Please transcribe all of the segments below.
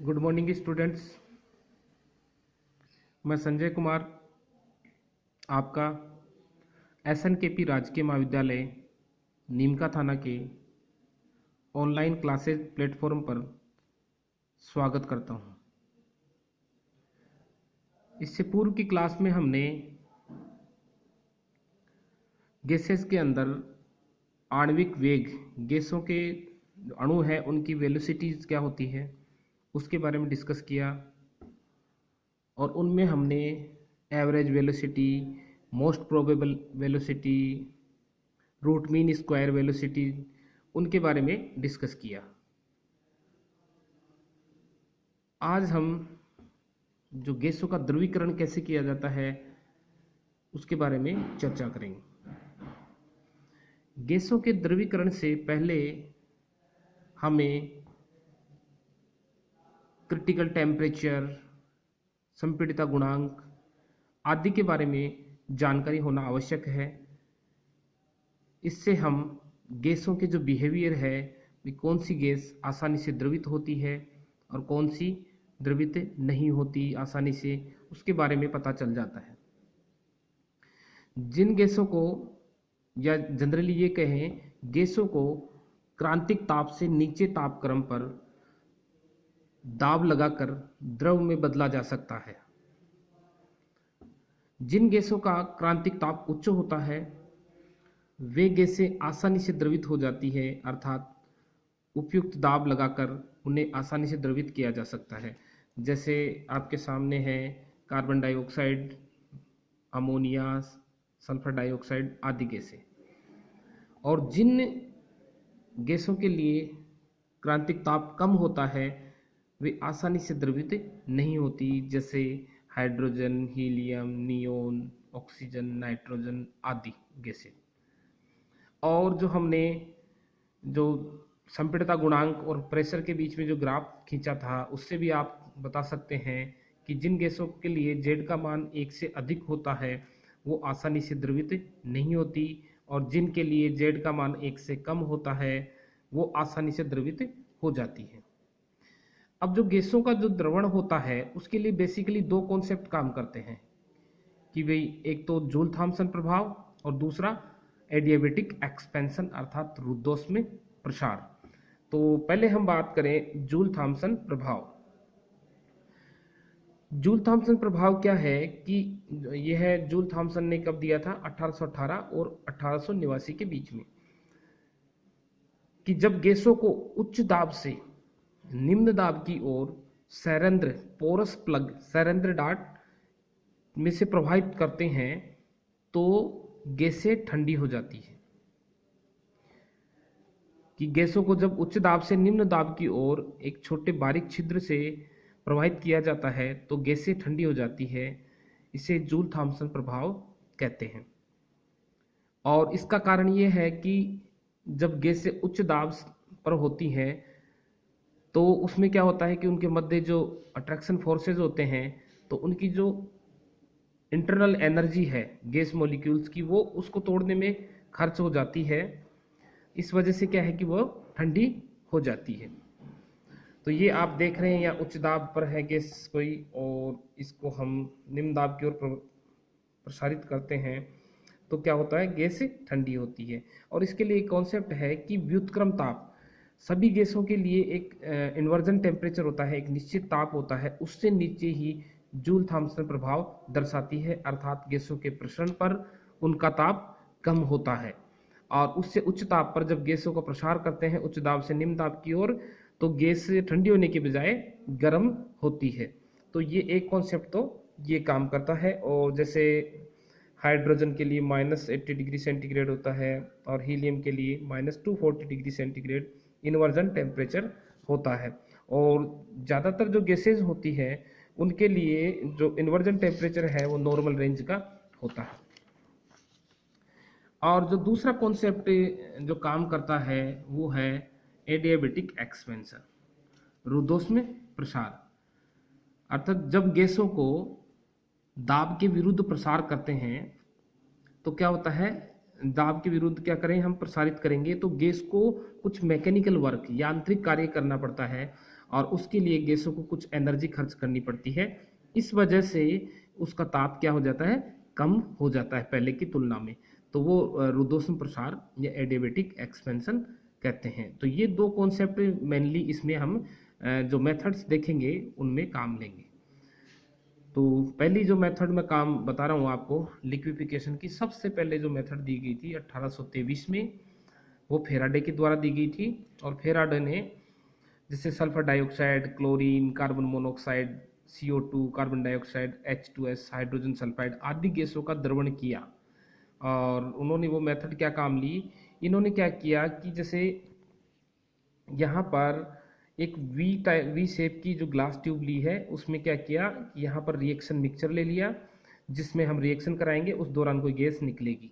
Good morning students. मैं संजय कुमार आपका SNKP राजकीय महाविद्यालय नीमका थाना के ऑनलाइन क्लासेज प्लेटफॉर्म पर स्वागत करता हूं। इससे पूर्व की क्लास में हमने गैसेस के अंदर आणविक वेग, गैसों के अणु हैं उनकी वेलोसिटीज क्या होती है उसके बारे में डिस्कस किया और उनमें हमने average velocity, most probable velocity, root mean square velocity उनके बारे में डिस्कस किया। आज हम जो गैसों का ध्रुवीकरण कैसे किया जाता है उसके बारे में चर्चा करेंगे। गैसों के ध्रुवीकरण से पहले हमें क्रिटिकल टेम्परेचर, संपीड़ितता गुणांक आदि के बारे में जानकारी होना आवश्यक है। इससे हम गैसों के जो बिहेवियर है कि कौन सी गैस आसानी से द्रवित होती है और कौन सी द्रवित नहीं होती आसानी से, उसके बारे में पता चल जाता है। जिन गैसों को, या जनरली ये कहें, गैसों को क्रांतिक ताप से नीचे तापक्रम पर दाब लगाकर द्रव में बदला जा सकता है। जिन गैसों का क्रांतिक ताप उच्च होता है वे गैसें आसानी से द्रवित हो जाती है, अर्थात उपयुक्त दाब लगाकर उन्हें आसानी से द्रवित किया जा सकता है। जैसे आपके सामने है carbon dioxide, ammonia, sulphur dioxide आदि गैसें। और जिन गैसों के लिए क्रांतिक ताप कम होता है वे आसानी से द्रवित नहीं होती, जैसे hydrogen, helium, neon, oxygen, nitrogen आदि गैसें। और जो हमने जो संपीड़ितता गुणांक और प्रेशर के बीच में जो ग्राफ खींचा था उससे भी आप बता सकते हैं कि जिन गैसों के लिए Z का मान 1 से अधिक होता है वो आसानी से द्रवित नहीं होती, और जिनके लिए Z का मान 1 से कम होता है वो आसानी से द्रवित हो जाती है। अब जो गैसों का जो द्रवण होता है उसके लिए बेसिकली दो कॉन्सेप्ट काम करते हैं कि भाई एक तो जूल थॉम्सन प्रभाव और दूसरा एडियाबेटिक एक्सपेंशन अर्थात रुद्धोष्म प्रसार। तो पहले हम बात करें जूल थॉम्सन प्रभाव। जूल थॉम्सन प्रभाव क्या है कि यह जूल थॉम्सन ने कब दिया था, 1818 और 1889 के बीच में, कि जब गैसों को उच्च दाब से निम्न दाब की ओर सैरंध्र, पोरस प्लग, सैरंध्र डाट में से प्रवाहित करते हैं तो गैसें ठंडी हो जाती है। कि गैसों को जब उच्च दाब से निम्न दाब की ओर एक छोटे बारीक छिद्र से प्रवाहित किया जाता है तो गैसें ठंडी हो जाती है। इसे जूल थॉम्सन प्रभाव कहते हैं। और इसका कारण ये है कि जब गैसें उच्च दाब पर होती हैं तो उसमें क्या होता है कि उनके मध्य जो अट्रैक्शन फोर्सेस होते हैं तो उनकी जो इंटरनल एनर्जी है गैस मॉलिक्यूल्स की वो उसको तोड़ने में खर्च हो जाती है। इस वजह से क्या है कि वो ठंडी हो जाती है। तो ये आप देख रहे हैं यहाँ उच्च दाब पर है गैस कोई, और इसको हम निम्न दाब की ओर प्रसारित करते हैं तो क्या होता है, गैस ठंडी होती है। और इसके लिए एक कॉन्सेप्ट है कि व्युत्क्रम ताप, सभी गैसों के लिए एक इन्वर्जन टेम्परेचर होता है, एक निश्चित ताप होता है, उससे नीचे ही जूल थॉम्सन प्रभाव दर्शाती है, अर्थात गैसों के प्रसरण पर उनका ताप कम होता है। और उससे उच्च ताप पर जब गैसों का प्रसार करते हैं उच्च दाब से निम्न दाब की ओर तो गैस ठंडी होने के बजाय गर्म होती है। तो ये एक कॉन्सेप्ट तो ये काम करता है। और जैसे हाइड्रोजन के लिए -80 डिग्री सेंटीग्रेड होता है और हीलियम के लिए -240 डिग्री सेंटीग्रेड इन्वर्जन टेम्परेचर होता है। और ज़्यादातर जो गैसेज होती है उनके लिए जो इन्वर्जन टेम्परेचर है वो नॉर्मल रेंज का होता है। और जो दूसरा कॉन्सेप्ट जो काम करता है वो है एडियाबेटिक एक्सपेंशन, रुद्धोष्म प्रसार। अर्थात जब गैसों को दाब के विरुद्ध प्रसार करते हैं तो क्या होता है, दाब के विरुद्ध क्या करें हम प्रसारित करेंगे तो गैस को कुछ मैकेनिकल वर्क, यांत्रिक कार्य करना पड़ता है और उसके लिए गैसों को कुछ एनर्जी खर्च करनी पड़ती है। इस वजह से उसका ताप क्या हो जाता है, कम हो जाता है पहले की तुलना में। तो वो रुद्धोष्म प्रसार या एडियाबेटिक एक्सपेंशन कहते हैं। तो ये दो कॉन्सेप्ट मेनली इसमें हम जो मेथड्स देखेंगे उनमें काम लेंगे। तो पहली जो मेथड में काम बता रहा हूँ आपको लिक्विफिकेशन की, सबसे पहले जो मेथड दी गई थी 1823 में, वो फेराडे के द्वारा दी गई थी। और फेराडे ने जैसे sulphur dioxide, chlorine, carbon monoxide, CO2, carbon dioxide, H2S, hydrogen sulphide आदि गैसों का द्रवण किया। और उन्होंने वो मेथड क्या काम ली, इन्होंने क्या किया कि जैसे यहाँ पर एक वी शेप की जो ग्लास ट्यूब ली है, उसमें क्या किया कि यहाँ पर रिएक्शन मिक्सचर ले लिया जिसमें हम रिएक्शन कराएंगे, उस दौरान कोई गैस निकलेगी।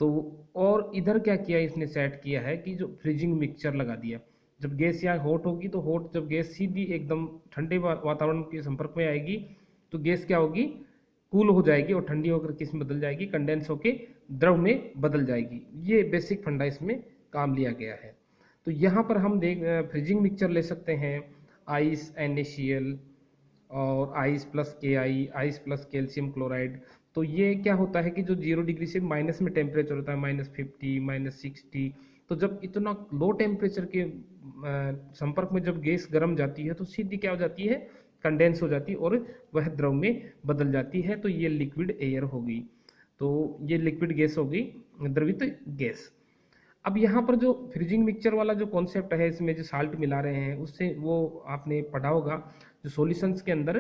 तो और इधर क्या किया इसने सेट किया है कि जो फ्रीजिंग मिक्सचर लगा दिया, जब गैस यहाँ हॉट होगी तो हॉट, जब गैस सीधी एकदम ठंडे वातावरण के संपर्क में आएगी तो गैस क्या होगी, कूल हो जाएगी और ठंडी होकर किस में बदल जाएगी, कंडेंस होके द्रव में बदल जाएगी। ये बेसिक फंडा इसमें काम लिया गया है। तो यहाँ पर हम देख फ्रीजिंग मिक्सचर ले सकते हैं, आइस NaCl और ice plus KI, ice plus calcium chloride. तो ये क्या होता है कि जो 0 डिग्री से माइनस में टेम्परेचर होता है, -50, -60, तो जब इतना लो टेम्परेचर के संपर्क में जब गैस गर्म जाती है तो सीधी क्या हो जाती है, कंडेंस हो जाती है और वह द्रव में बदल जाती है। तो ये लिक्विड एयर हो गई, तो ये लिक्विड गैस हो गई, द्रवित गैस। अब यहाँ पर जो फ्रीजिंग मिक्सचर वाला जो कॉन्सेप्ट है, इसमें जो साल्ट मिला रहे हैं उससे वो आपने पढ़ा होगा जो सॉल्यूशंस के अंदर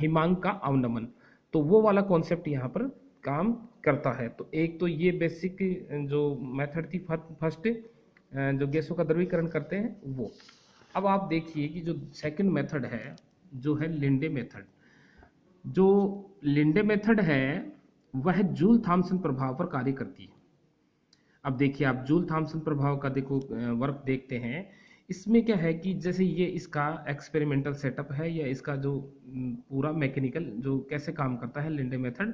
हिमांक का अवनमन, तो वो वाला कॉन्सेप्ट यहाँ पर काम करता है। तो एक तो ये बेसिक जो मेथड थी फर्स्ट, जो गैसों का द्रवीकरण करते हैं वो। अब आप देखिए कि जो सेकंड मेथड है जो है लिंडे मेथड। जो लिंडे मेथड है वह जूल थॉमसन प्रभाव पर कार्य करती है। अब देखिए आप जूल थॉमसन प्रभाव का देखो वर्क देखते हैं। इसमें क्या है कि जैसे ये इसका एक्सपेरिमेंटल सेटअप है या इसका जो पूरा मैकेनिकल जो कैसे काम करता है लिंडे मेथड।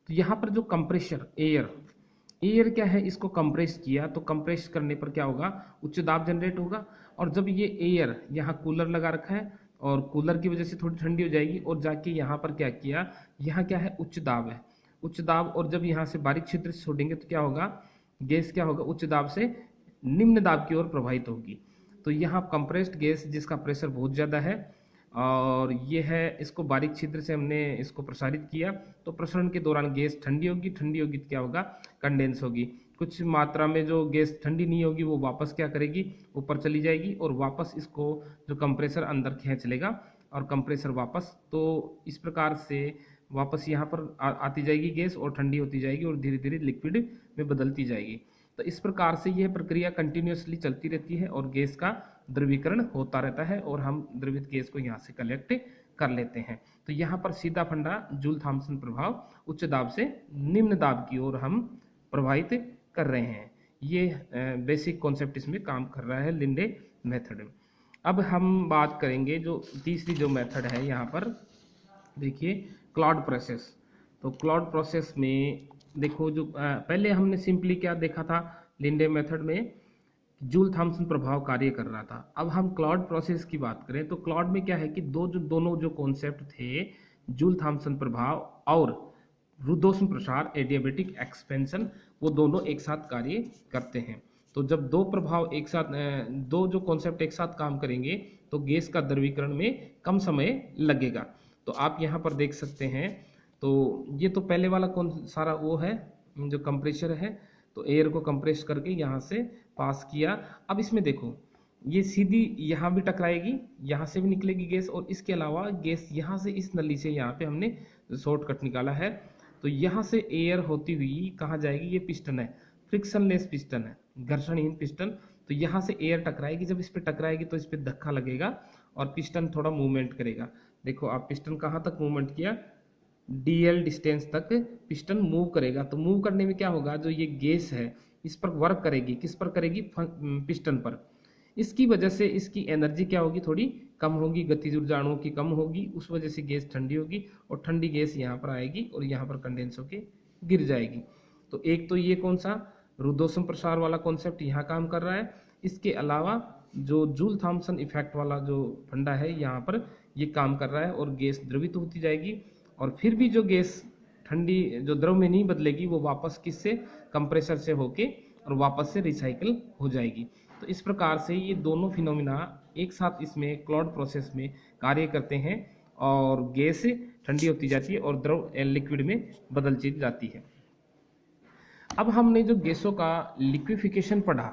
तो यहाँ पर जो कंप्रेशर एयर क्या है, इसको कंप्रेस किया तो कंप्रेस करने पर क्या होगा, उच्च दाब जनरेट होगा। और जब ये एयर, यहाँ कूलर लगा रखा है और कूलर की वजह से थोड़ी ठंडी हो जाएगी और जाके यहाँ पर क्या किया, यहाँ क्या है, उच्च दाब है, उच्च दाब। और जब यहाँ से बारीक छिद्र से छोड़ेंगे तो क्या होगा, गैस क्या होगा, उच्च दाब से निम्न दाब की ओर प्रवाहित होगी। तो यहाँ कंप्रेस्ड गैस जिसका प्रेशर बहुत ज़्यादा है और ये है, इसको बारीक छिद्र से हमने इसको प्रसारित किया तो प्रसारण के दौरान गैस ठंडी होगी, ठंडी होगी तो क्या होगा, कंडेंस होगी। कुछ मात्रा में जो गैस ठंडी नहीं होगी वो वापस क्या करेगी, ऊपर चली जाएगी और वापस इसको जो कंप्रेसर अंदर खींच लेगा और कंप्रेसर वापस, तो इस प्रकार से वापस यहाँ पर आती जाएगी गैस और ठंडी होती जाएगी और धीरे धीरे लिक्विड में बदलती जाएगी। तो इस प्रकार से यह प्रक्रिया कंटिन्यूसली चलती रहती है और गैस का द्रवीकरण होता रहता है और हम द्रवित गैस को यहाँ से कलेक्ट कर लेते हैं। तो यहाँ पर सीधा फंडा जूल थॉमसन प्रभाव, उच्च दाब से निम्न दाब की ओर हम प्रभावित कर रहे हैं। ये बेसिक कॉन्सेप्ट इसमें काम कर रहा है लिंडे मेथड। अब हम बात करेंगे जो तीसरी जो मेथड है, यहाँ पर देखिए क्लॉड प्रोसेस। तो क्लॉड प्रोसेस में देखो जो पहले हमने सिंपली क्या देखा था, लिंडे मेथड में जूल थॉमसन प्रभाव कार्य कर रहा था। अब हम क्लॉड प्रोसेस की बात करें तो क्लॉड में क्या है कि दोनों जो कॉन्सेप्ट थे, जूल थॉमसन प्रभाव और रुद्धोष्म प्रसार एडियाबेटिक एक्सपेंशन, वो दोनों एक साथ कार्य करते हैं। तो जब दो प्रभाव एक साथ, दो जो कॉन्सेप्ट एक साथ काम करेंगे तो गैस का द्रवीकरण में कम समय लगेगा। तो आप यहाँ पर देख सकते हैं, तो ये तो पहले वाला कौन सारा वो है जो कंप्रेशर है, तो एयर को कंप्रेस करके यहाँ से पास किया। अब इसमें देखो ये सीधी यहाँ भी टकराएगी, यहाँ से भी निकलेगी गैस, और इसके अलावा गैस यहाँ से इस नली से यहाँ पे हमने शॉर्टकट निकाला है, तो यहाँ से एयर होती हुई कहाँ जाएगी, ये पिस्टन है, फ्रिक्शनलेस पिस्टन है, घर्षणहीन पिस्टन। तो यहाँ से एयर टकराएगी, जब इस पर टकराएगी तो इस पर धक्का लगेगा और पिस्टन थोड़ा मूवमेंट करेगा। देखो आप पिस्टन कहाँ तक मूवमेंट किया, DL डिस्टेंस तक पिस्टन मूव करेगा। तो मूव करने में क्या होगा, जो ये गैस है इस पर वर्क करेगी, किस पर करेगी, पिस्टन पर। इसकी वजह से इसकी एनर्जी क्या होगी, थोड़ी कम होगी, गतिज ऊर्जा अणुओं की कम होगी, उस वजह से गैस ठंडी होगी और ठंडी गैस यहाँ पर आएगी और यहाँ पर कंडेंस होके गिर जाएगी। तो एक तो ये कौन सा रुद्धोष्म प्रसार वाला कॉन्सेप्ट यहाँ काम कर रहा है। इसके अलावा जो जूल थॉमसन इफेक्ट वाला जो फंडा है यहाँ पर ये काम कर रहा है और गैस द्रवित होती जाएगी, और फिर भी जो गैस ठंडी जो द्रव में नहीं बदलेगी वो वापस किससे, कंप्रेसर से होके और वापस से रिसाइकल हो जाएगी। तो इस प्रकार से ये दोनों फिनोमिना एक साथ इसमें क्लाउड प्रोसेस में कार्य करते हैं और गैस ठंडी होती जाती है और द्रव लिक्विड में बदल जाती है। अब हमने जो गैसों का लिक्विफिकेशन पढ़ा,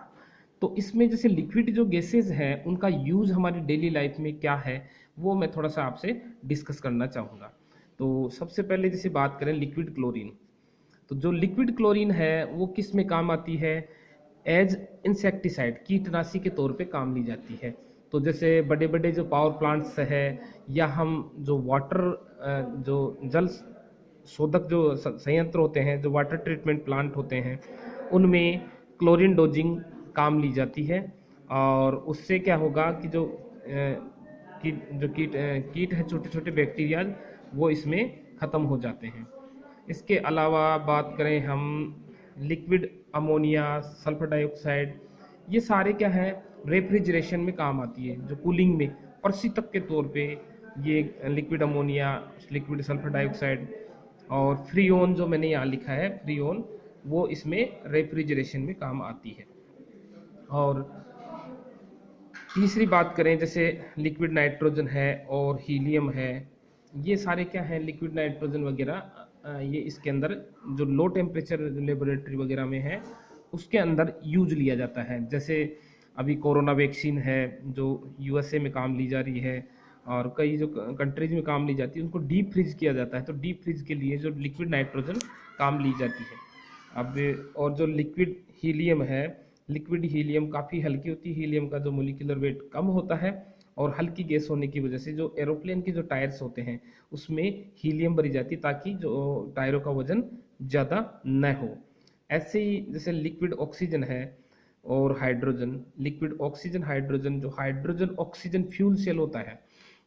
तो इसमें जैसे लिक्विड जो गैसेज हैं उनका यूज़ हमारी डेली लाइफ में क्या है वो मैं थोड़ा सा आपसे डिस्कस करना चाहूँगा। तो सबसे पहले जैसे बात करें लिक्विड क्लोरीन, तो जो लिक्विड क्लोरीन है वो किस में काम आती है, एज इंसेक्टिसाइड, कीटनाशी के तौर पे काम ली जाती है। तो जैसे बड़े बड़े जो पावर प्लांट्स है या हम जो वाटर जो जल शोधक जो संयंत्र होते हैं, जो वाटर ट्रीटमेंट प्लांट होते हैं, उनमें क्लोरीन डोजिंग काम ली जाती है। और उससे क्या होगा कि जो कीट है, छोटे छोटे बैक्टीरिया, वो इसमें ख़त्म हो जाते हैं। इसके अलावा बात करें हम लिक्विड अमोनिया, सल्फर डाइऑक्साइड, ये सारे क्या है रेफ्रिजरेशन में काम आती है, जो कूलिंग में प्रशीतक के तौर पे ये liquid ammonia, liquid sulphur dioxide और फ्रीओन जो मैंने यहाँ लिखा है फ्रीओन, वो इसमें रेफ्रिजरेशन में काम आती है। और तीसरी बात करें जैसे लिक्विड नाइट्रोजन है और हीलियम है, ये सारे क्या है लिक्विड नाइट्रोजन वगैरह, ये इसके अंदर जो लो टेम्परेचर लेबोरेटरी वगैरह में है उसके अंदर यूज लिया जाता है। जैसे अभी कोरोना वैक्सीन है जो यूएसए में काम ली जा रही है और कई जो कंट्रीज में काम ली जाती है, उनको डीप फ्रीज किया जाता है, तो डीप फ्रीज के लिए जो लिक्विड नाइट्रोजन काम ली जाती है। अब और जो लिक्विड हीलियम है, लिक्विड हीलियम काफ़ी हल्की होती है, हीलियम का जो मोलिकुलर वेट कम होता है और हल्की गैस होने की वजह से जो एरोप्लेन के जो टायर्स होते हैं उसमें हीलियम भरी जाती है ताकि जो टायरों का वजन ज़्यादा न हो। ऐसे ही जैसे लिक्विड ऑक्सीजन है और हाइड्रोजन, लिक्विड ऑक्सीजन हाइड्रोजन, जो हाइड्रोजन ऑक्सीजन फ्यूल सेल होता है,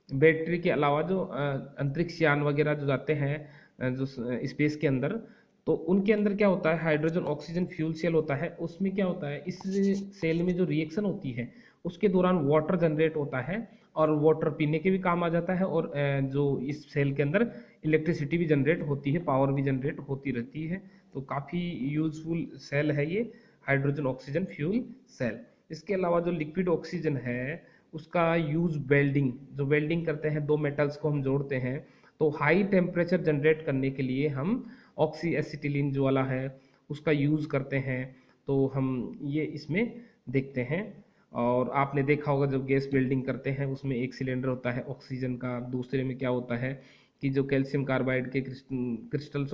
बैटरी के अलावा जो अंतरिक्ष यान वगैरह जो जाते हैं जो स्पेस के अंदर, तो उनके अंदर क्या होता है हाइड्रोजन ऑक्सीजन फ्यूल सेल होता है। उसमें क्या होता है, इस सेल में जो रिएक्शन होती है उसके दौरान वाटर जनरेट होता है और वाटर पीने के भी काम आ जाता है, और जो इस सेल के अंदर इलेक्ट्रिसिटी भी जनरेट होती है, पावर भी जनरेट होती रहती है। तो काफ़ी यूजफुल सेल है ये हाइड्रोजन ऑक्सीजन फ्यूल सेल। इसके अलावा जो लिक्विड ऑक्सीजन है उसका यूज वेल्डिंग, जो वेल्डिंग करते हैं दो मेटल्स को हम जोड़ते हैं, तो हाई टेम्परेचर जनरेट करने के लिए हम ऑक्सी एसिटिलीन जो वाला है उसका यूज़ करते हैं। तो हम ये इसमें देखते हैं। और आपने देखा होगा जब गैस वेल्डिंग करते हैं उसमें एक सिलेंडर होता है ऑक्सीजन का, दूसरे में क्या होता है कि जो कैल्शियम कार्बाइड के क्रिस्टल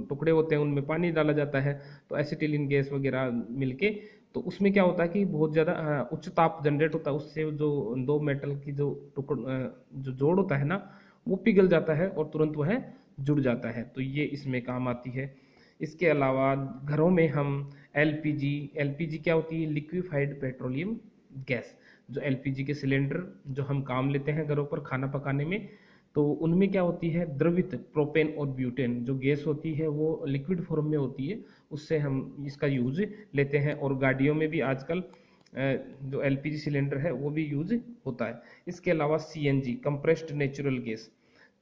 टुकड़े होते हैं उनमें पानी डाला जाता है, तो एसिटिलीन गैस वगैरह मिलके, तो उसमें क्या होता है कि बहुत ज़्यादा उच्च ताप जनरेट होता है, उससे जो दो मेटल की जो जो जोड़ होता है ना वो पिघल जाता है और तुरंत वह जुड़ जाता है, तो ये इसमें काम आती है। इसके अलावा घरों में हम एलपीजी, एलपीजी क्या होती है लिक्विफाइड पेट्रोलियम गैस, जो एलपीजी के सिलेंडर जो हम काम लेते हैं घरों पर खाना पकाने में, तो उनमें क्या होती है द्रवित प्रोपेन और ब्यूटेन जो गैस होती है वो लिक्विड फॉर्म में होती है, उससे हम इसका यूज लेते हैं। और गाड़ियों में भी आजकल जो एलपीजी सिलेंडर है वो भी यूज होता है। इसके अलावा सीएनजी कंप्रेस्ड नेचुरल गैस,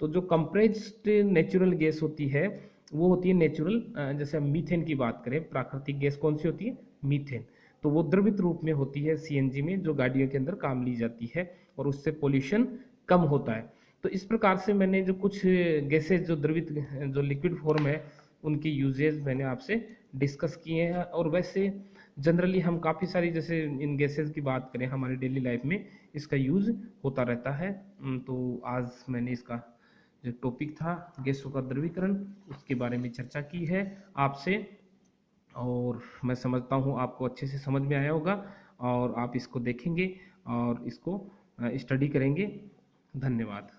तो जो कंप्रेस्ड नेचुरल गैस होती है वो होती है नेचुरल, जैसे हम मीथेन की बात करें, प्राकृतिक गैस कौन सी होती है मीथेन, तो वो द्रवित रूप में होती है सीएनजी में, जो गाड़ियों के अंदर काम ली जाती है और उससे पोल्यूशन कम होता है। तो इस प्रकार से मैंने जो कुछ गैसेज जो द्रवित जो लिक्विड फॉर्म है उनकी यूजेज मैंने आपसे डिस्कस किए हैं। और वैसे जनरली हम काफ़ी सारी जैसे इन गैसेज की बात करें हमारे डेली लाइफ में इसका यूज़ होता रहता है। तो आज मैंने इसका जो टॉपिक था गैसों का द्रवीकरण उसके बारे में चर्चा की है आपसे, और मैं समझता हूँ आपको अच्छे से समझ में आया होगा और आप इसको देखेंगे और इसको स्टडी करेंगे। धन्यवाद।